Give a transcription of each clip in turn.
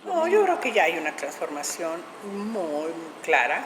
No, yo creo que ya hay una transformación muy clara.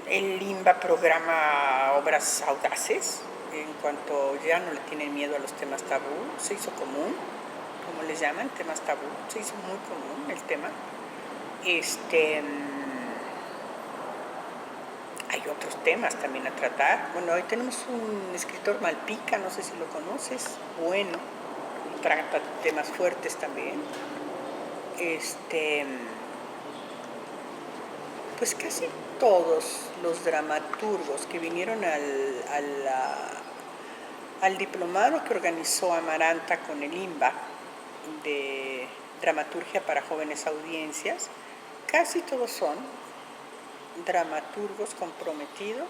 El Limba programa obras audaces en cuanto ya no le tienen miedo a los temas tabú, se hizo común, como les llaman, temas tabú, se hizo muy común el tema. Hay otros temas también a tratar. Bueno, hoy tenemos un escritor Malpica, no sé si lo conoces, bueno, trata temas fuertes también. Pues casi todos los dramaturgos que vinieron al diplomado que organizó Amaranta con el IMBA de dramaturgia para jóvenes audiencias, casi todos son dramaturgos comprometidos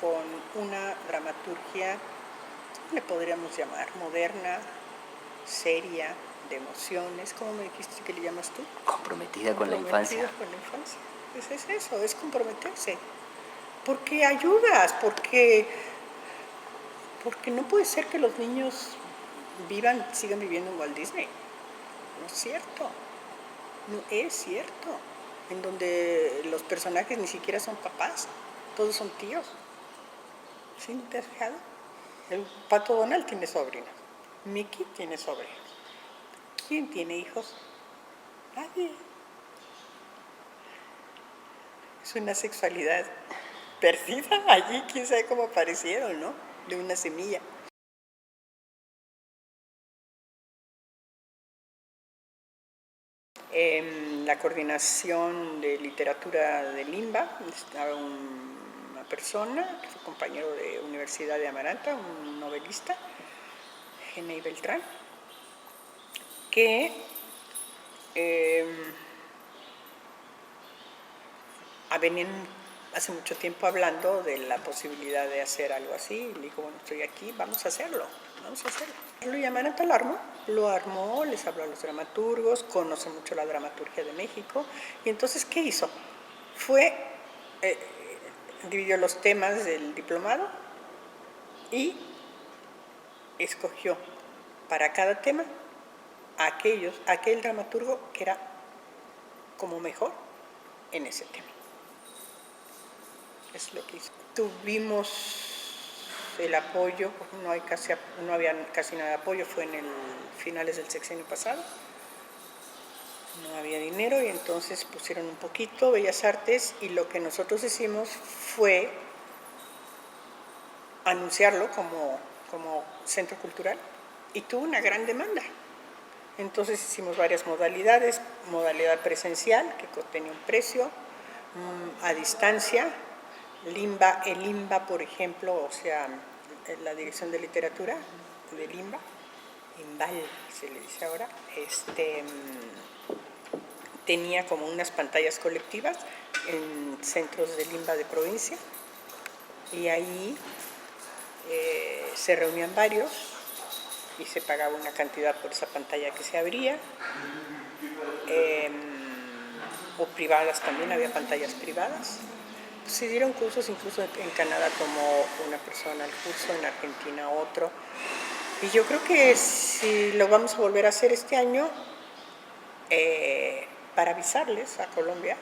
con una dramaturgia, le podríamos llamar moderna, seria, de emociones. ¿Cómo me dijiste que le llamas tú? Comprometida con la infancia. Con la infancia. Pues es eso, es comprometerse. Porque ayudas, porque no puede ser que los niños sigan viviendo en Walt Disney. No es cierto. No es cierto. En donde los personajes ni siquiera son papás, todos son tíos. ¿Sí? ¿No te has fijado? El Pato Donald tiene sobrinos. Mickey tiene sobrinos. ¿Quién tiene hijos? Nadie. Es una sexualidad perdida allí, quién sabe cómo aparecieron, ¿no? De una semilla. En la coordinación de literatura de Limba estaba una persona que fue compañero de Universidad de Amaranta, un novelista, Genei Beltrán, que venían hace mucho tiempo hablando de la posibilidad de hacer algo así. Y le dijo, bueno, estoy aquí, vamos a hacerlo. Y Amaranta lo armó, les habló a los dramaturgos, conoce mucho la dramaturgia de México. Y entonces, ¿qué hizo? Dividió los temas del diplomado y escogió para cada tema aquel dramaturgo que era como mejor en ese tema. Es lo que hizo. Tuvimos el apoyo, no había casi nada de apoyo, fue en finales del sexenio pasado. No había dinero y entonces pusieron un poquito Bellas Artes y lo que nosotros hicimos fue anunciarlo como centro cultural y tuvo una gran demanda. Entonces hicimos varias modalidades, modalidad presencial que tenía un precio, a distancia, el Limba, por ejemplo, o sea, la Dirección de Literatura de Limba, Imbal se le dice ahora, tenía como unas pantallas colectivas en centros de Limba de provincia y ahí se reunían varios y se pagaba una cantidad por esa pantalla que se abría. O privadas también, había pantallas privadas. Se dieron cursos, incluso en Canadá tomó una persona el curso, en Argentina otro. Y yo creo que si lo vamos a volver a hacer este año, para avisarles a Colombia,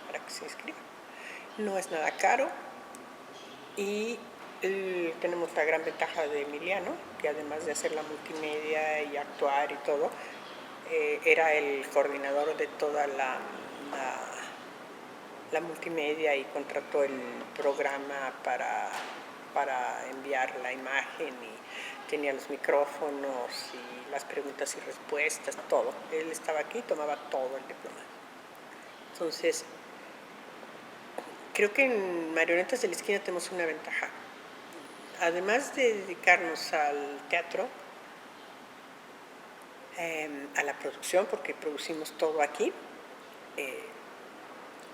para que se inscriban. No es nada caro y tenemos la gran ventaja de Emiliano, que además de hacer la multimedia y actuar y todo, era el coordinador de toda la multimedia y contrató el programa para enviar la imagen y tenía los micrófonos y las preguntas y respuestas, todo. Él estaba aquí y tomaba todo el diploma. Entonces, creo que en Marionetas de la Esquina tenemos una ventaja. Además de dedicarnos al teatro, a la producción, porque producimos todo aquí,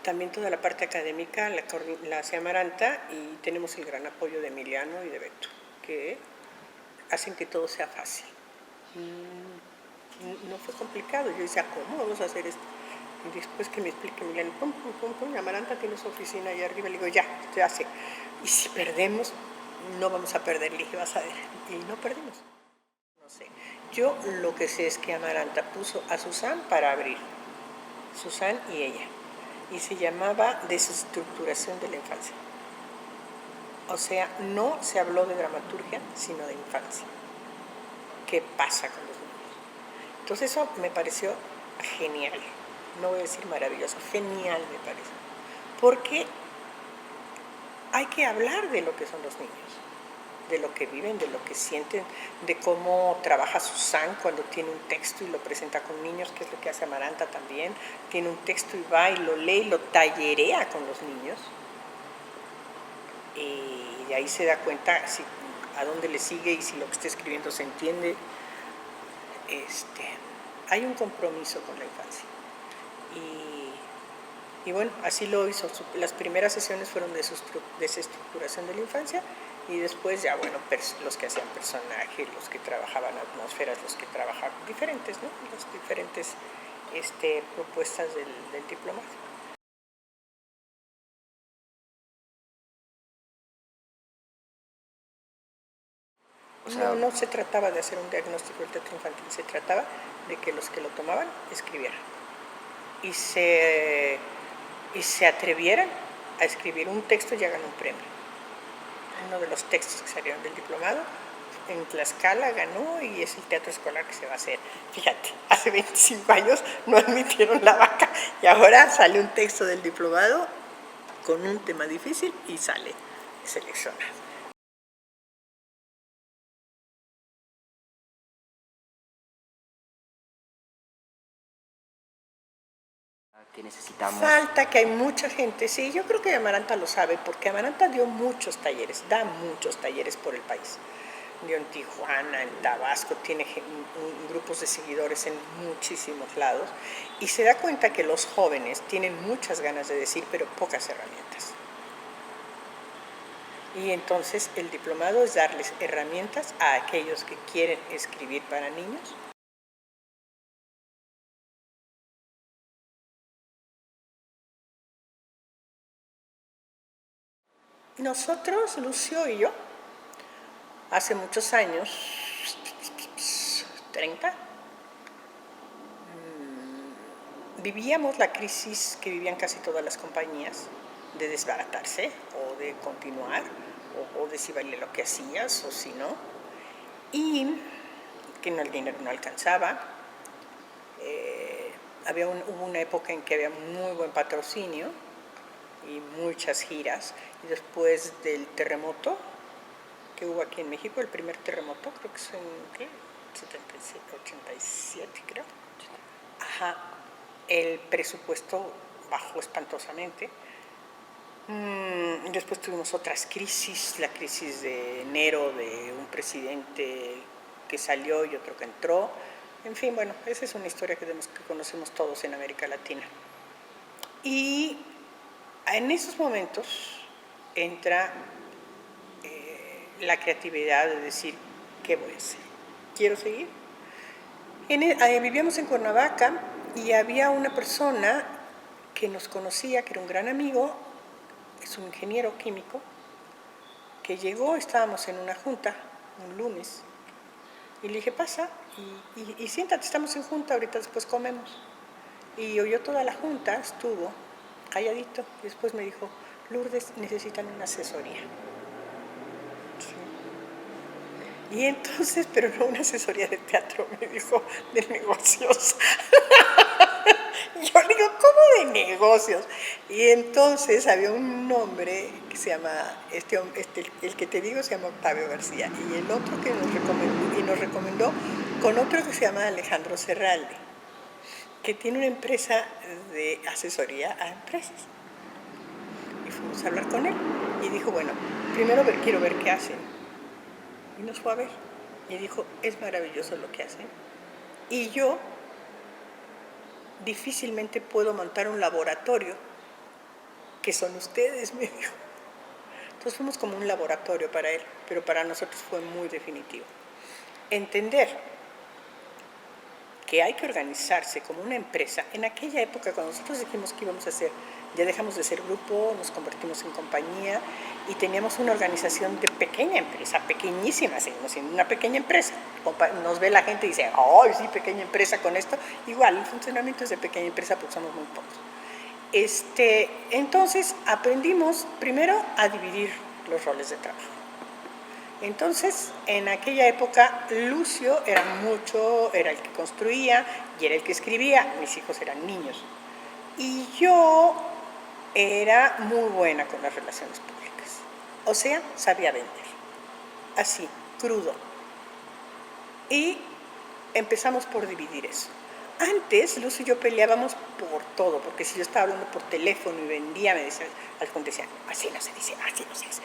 también toda la parte académica la hace Amaranta y tenemos el gran apoyo de Emiliano y de Beto, que hacen que todo sea fácil. No fue complicado, yo decía, ¿cómo vamos a hacer esto? Y después que me explique Emiliano, Amaranta tiene su oficina allá arriba, le digo, ya, se hace. Y si perdemos, no vamos a perder, le dije, vas a ver. Y no perdimos. No sé. Yo lo que sé es que Amaranta puso a Susan para abrir, Susan y ella, y se llamaba Desestructuración de la infancia. O sea, no se habló de dramaturgia, sino de infancia. ¿Qué pasa con los niños? Entonces eso me pareció genial, no voy a decir maravilloso, genial me parece, porque hay que hablar de lo que son los niños, de lo que viven, de lo que sienten, de cómo trabaja Susan cuando tiene un texto y lo presenta con niños, que es lo que hace Amaranta también. Tiene un texto y va y lo lee y lo tallerea con los niños. Y de ahí se da cuenta a dónde le sigue y si lo que está escribiendo se entiende. Hay un compromiso con la infancia. Y bueno, así lo hizo. Las primeras sesiones fueron de desestructuración de la infancia y después ya, bueno, los que hacían personajes, los que trabajaban atmósferas, los que trabajaban diferentes, ¿no? Las diferentes propuestas del diplomado. O sea, no se trataba de hacer un diagnóstico del teatro infantil, se trataba de que los que lo tomaban escribieran y se atrevieran a escribir un texto y hagan un premio. Uno de los textos que salieron del diplomado en Tlaxcala ganó y es el teatro escolar que se va a hacer. Fíjate, hace 25 años no admitieron la vaca y ahora sale un texto del diplomado con un tema difícil y sale seleccionado. ¿Qué necesitamos? Falta que hay mucha gente, sí, yo creo que Amaranta lo sabe, porque Amaranta dio muchos talleres, da muchos talleres por el país. Dio en Tijuana, en Tabasco, tiene grupos de seguidores en muchísimos lados y se da cuenta que los jóvenes tienen muchas ganas de decir, pero pocas herramientas. Y entonces el diplomado es darles herramientas a aquellos que quieren escribir para niños. Nosotros, Lucio y yo, hace muchos años, 30, vivíamos la crisis que vivían casi todas las compañías de desbaratarse o de continuar o de si vale lo que hacías o si no, y que el dinero no alcanzaba. Hubo una época en que había muy buen patrocinio y muchas giras, y después del terremoto que hubo aquí en México, el primer terremoto, creo que es en 77, 87 creo. Ajá, el presupuesto bajó espantosamente. Después tuvimos otras crisis, la crisis de enero de un presidente que salió y otro que entró. En fin, bueno, esa es una historia que conocemos todos en América Latina. Y en esos momentos entra la creatividad de decir, ¿qué voy a hacer? ¿Quiero seguir? Vivíamos en Cuernavaca y había una persona que nos conocía, que era un gran amigo, es un ingeniero químico, que llegó, estábamos en una junta, un lunes, y le dije, pasa y siéntate, estamos en junta, ahorita después comemos. Y oyó toda la junta, estuvo calladito, y después me dijo, Lourdes, necesitan una asesoría. Y entonces, pero no una asesoría de teatro, me dijo, de negocios. Yo le digo, ¿cómo de negocios? Y entonces había un hombre que se llama, el que te digo se llama Octavio García, y el otro que nos recomendó con otro que se llama Alejandro Serralde, que tiene una empresa de asesoría a empresas. Y fuimos a hablar con él, y dijo, bueno, primero quiero ver qué hacen. Y nos fue a ver, y dijo, es maravilloso lo que hacen. Y yo difícilmente puedo montar un laboratorio, que son ustedes, me dijo. Entonces fuimos como un laboratorio para él, pero para nosotros fue muy definitivo. Entender que hay que organizarse como una empresa. En aquella época, cuando nosotros dijimos que íbamos a hacer, ya dejamos de ser grupo, nos convertimos en compañía y teníamos una organización de pequeña empresa, pequeñísima, seguimos siendo una pequeña empresa. Nos ve la gente y dice, ¡ay, sí, pequeña empresa con esto! Igual, el funcionamiento es de pequeña empresa porque somos muy pocos. Entonces aprendimos primero a dividir los roles de trabajo. Entonces, en aquella época, Lucio era el que construía y era el que escribía, mis hijos eran niños. Y yo era muy buena con las relaciones públicas, o sea, sabía vender, así, crudo. Y empezamos por dividir eso. Antes, Lucio y yo peleábamos por todo, porque si yo estaba hablando por teléfono y vendía, me decía, Alfonso decía, así no se dice, así no se dice.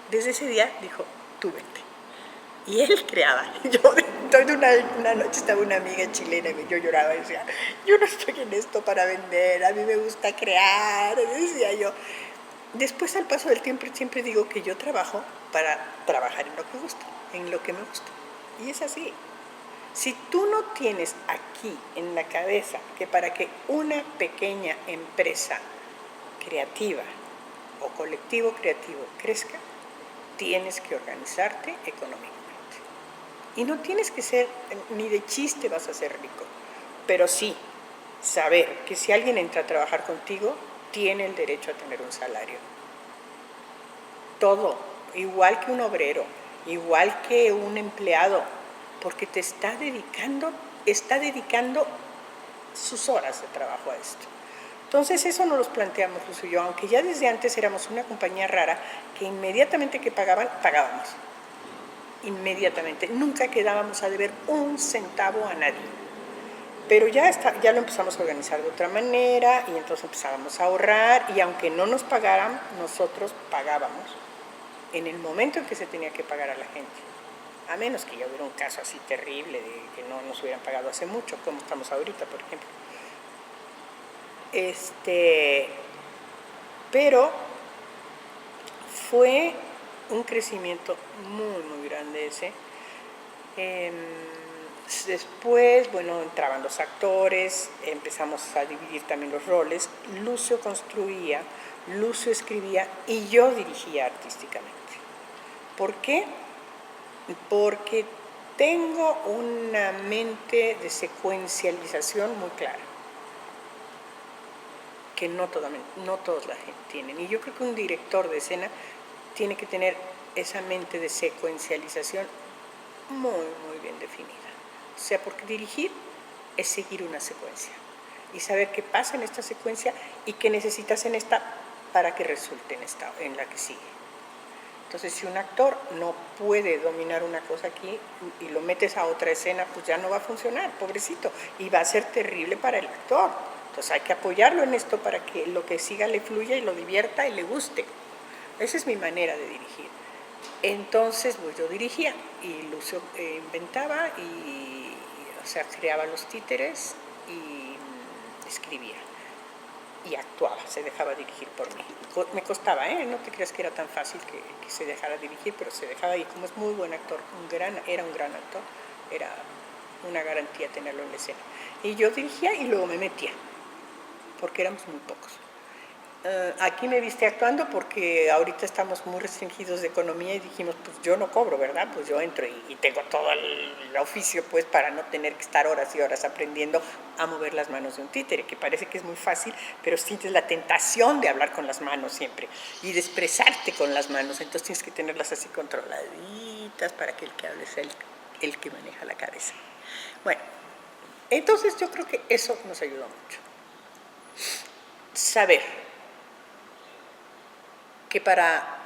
Desde ese día dijo, tú vende. Y él creaba. Una noche estaba una amiga chilena y yo lloraba y decía, yo no estoy en esto para vender, a mí me gusta crear, decía yo. Después, al paso del tiempo, siempre digo que yo trabajo para trabajar en lo que gusta, en lo que me gusta. Y es así. Si tú no tienes aquí en la cabeza que para que una pequeña empresa creativa o colectivo creativo crezca, tienes que organizarte económicamente. Y no tienes que ser, ni de chiste vas a ser rico, pero sí saber que si alguien entra a trabajar contigo, tiene el derecho a tener un salario. Todo, igual que un obrero, igual que un empleado, porque te está dedicando sus horas de trabajo a esto. Entonces eso nos lo planteamos Luz y yo, aunque ya desde antes éramos una compañía rara, que inmediatamente que pagábamos. Inmediatamente, nunca quedábamos a deber un centavo a nadie. Pero ya lo empezamos a organizar de otra manera y entonces empezábamos a ahorrar y aunque no nos pagaran, nosotros pagábamos en el momento en que se tenía que pagar a la gente. A menos que ya hubiera un caso así terrible de que no nos hubieran pagado hace mucho, como estamos ahorita, por ejemplo. Pero fue un crecimiento muy, muy grande ese. Después, bueno, entraban los actores, empezamos a dividir también los roles. Lucio construía, Lucio escribía y yo dirigía artísticamente. ¿Por qué? Porque tengo una mente de secuencialización muy clara, que no todos la gente tienen. Y yo creo que un director de escena tiene que tener esa mente de secuencialización muy, muy bien definida. O sea, porque dirigir es seguir una secuencia y saber qué pasa en esta secuencia y qué necesitas en esta para que resulte en la que sigue. Entonces, si un actor no puede dominar una cosa aquí y lo metes a otra escena, pues ya no va a funcionar, pobrecito, y va a ser terrible para el actor. Entonces hay que apoyarlo en esto para que lo que siga le fluya y lo divierta y le guste. Esa es mi manera de dirigir. Entonces, pues yo dirigía y Lucio inventaba y, o sea, creaba los títeres y escribía. Y actuaba, se dejaba dirigir por mí. Me costaba, no te creas que era tan fácil que se dejara dirigir, pero se dejaba y como es muy buen actor, era un gran actor, era una garantía tenerlo en la escena. Y yo dirigía y luego me metía, porque éramos muy pocos. Aquí me viste actuando porque ahorita estamos muy restringidos de economía y dijimos, pues yo no cobro, ¿verdad? Pues yo entro y tengo todo el oficio pues para no tener que estar horas y horas aprendiendo a mover las manos de un títere, que parece que es muy fácil, pero sientes la tentación de hablar con las manos siempre y de expresarte con las manos, entonces tienes que tenerlas así controladitas para que el que hable sea el que maneja la cabeza. Bueno, entonces yo creo que eso nos ayudó mucho. Saber que para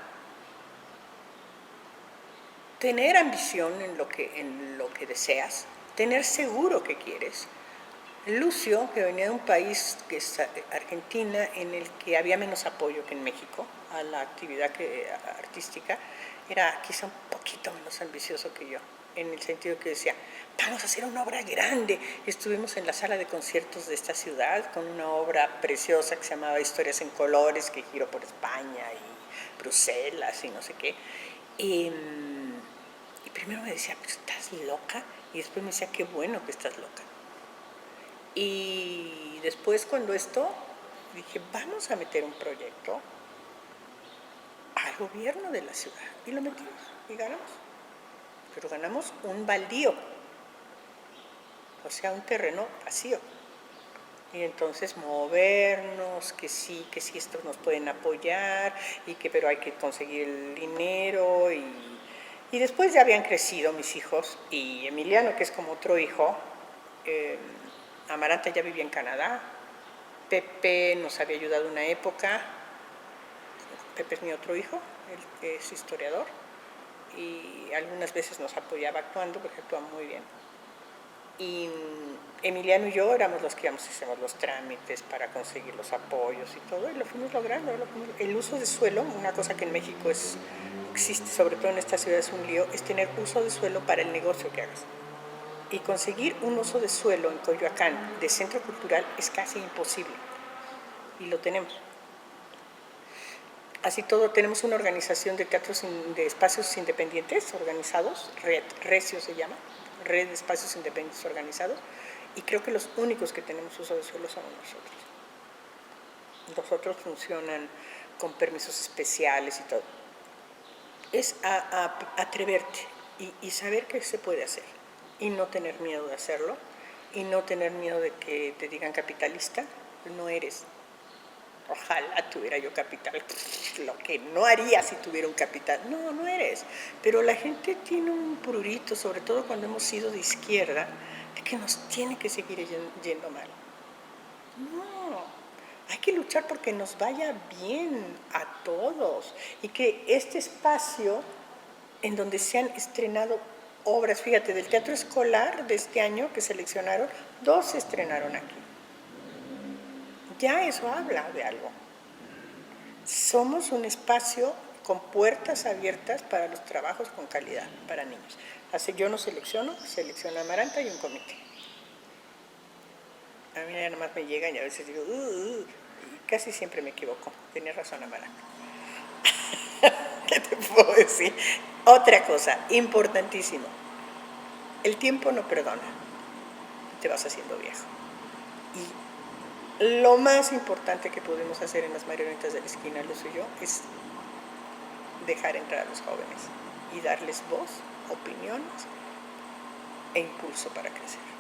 tener ambición en lo que deseas, tener seguro que quieres. Lucio, que venía de un país que es Argentina, en el que había menos apoyo que en México a la actividad artística, era quizá un poquito menos ambicioso que yo, en el sentido que decía, vamos a hacer una obra grande. Estuvimos en la sala de conciertos de esta ciudad con una obra preciosa que se llamaba Historias en Colores, que giró por España y Bruselas y no sé qué. Y primero me decía, pues estás loca, y después me decía, qué bueno que estás loca. Y después cuando dije, vamos a meter un proyecto al gobierno de la ciudad. Y lo metimos y ganamos. Pero ganamos un baldío, o sea, un terreno vacío. Y entonces movernos, que sí estos nos pueden apoyar, pero hay que conseguir el dinero. Y después ya habían crecido mis hijos y Emiliano, que es como otro hijo, Amaranta ya vivía en Canadá, Pepe nos había ayudado una época, Pepe es mi otro hijo, él es historiador y algunas veces nos apoyaba actuando porque actúa muy bien. Y Emiliano y yo éramos los que íbamos a hacer los trámites para conseguir los apoyos y todo, y lo fuimos logrando. El uso de suelo, una cosa que en México existe, sobre todo en esta ciudad es un lío, es tener uso de suelo para el negocio que hagas. Y conseguir un uso de suelo en Coyoacán de centro cultural es casi imposible, y lo tenemos. Así todo, tenemos una organización de teatros, de espacios independientes organizados, RECIO se llama, Red de Espacios Independientes Organizados, y creo que los únicos que tenemos uso de suelo somos nosotros. Los otros funcionan con permisos especiales y todo. Es atreverte y saber que se puede hacer, y no tener miedo de hacerlo, y no tener miedo de que te digan capitalista. No eres. Ojalá tuviera yo capital, lo que no haría si tuviera un capital. No, no eres. Pero la gente tiene un prurito, sobre todo cuando hemos sido de izquierda, de que nos tiene que seguir yendo mal. No, hay que luchar porque nos vaya bien a todos y que este espacio en donde se han estrenado obras, fíjate, del teatro escolar de este año que seleccionaron, 2 se estrenaron aquí. Ya eso habla de algo. Somos un espacio con puertas abiertas para los trabajos con calidad para niños. Así yo no selecciono, selecciona Amaranta y un comité. A mí nada más me llegan y a veces digo, y casi siempre me equivoco. Tenía razón Amaranta. ¿Qué te puedo decir? Otra cosa, importantísimo. El tiempo no perdona. Te vas haciendo viejo. Y lo más importante que podemos hacer en las marionetas de la esquina, Luz y yo, es dejar entrar a los jóvenes y darles voz, opiniones e impulso para crecer.